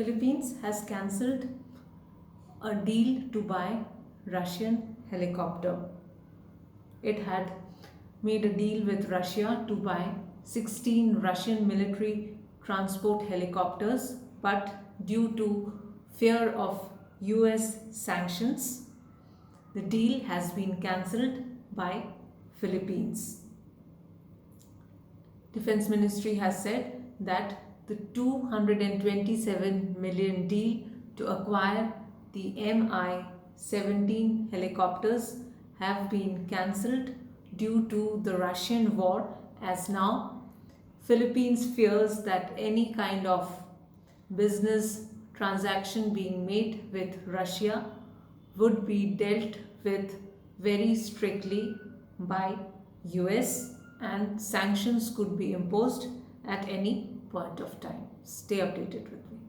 Philippines has cancelled a deal to buy Russian helicopter. It had made a deal with Russia to buy 16 Russian military transport helicopters, but due to fear of US sanctions, the deal has been cancelled by Philippines. Defense Ministry has said that the 227 million deal to acquire the Mi-17 helicopters have been cancelled due to the Russian war, as now Philippines fears that any kind of business transaction being made with Russia would be dealt with very strictly by US and sanctions could be imposed at any point of time. Stay updated with me.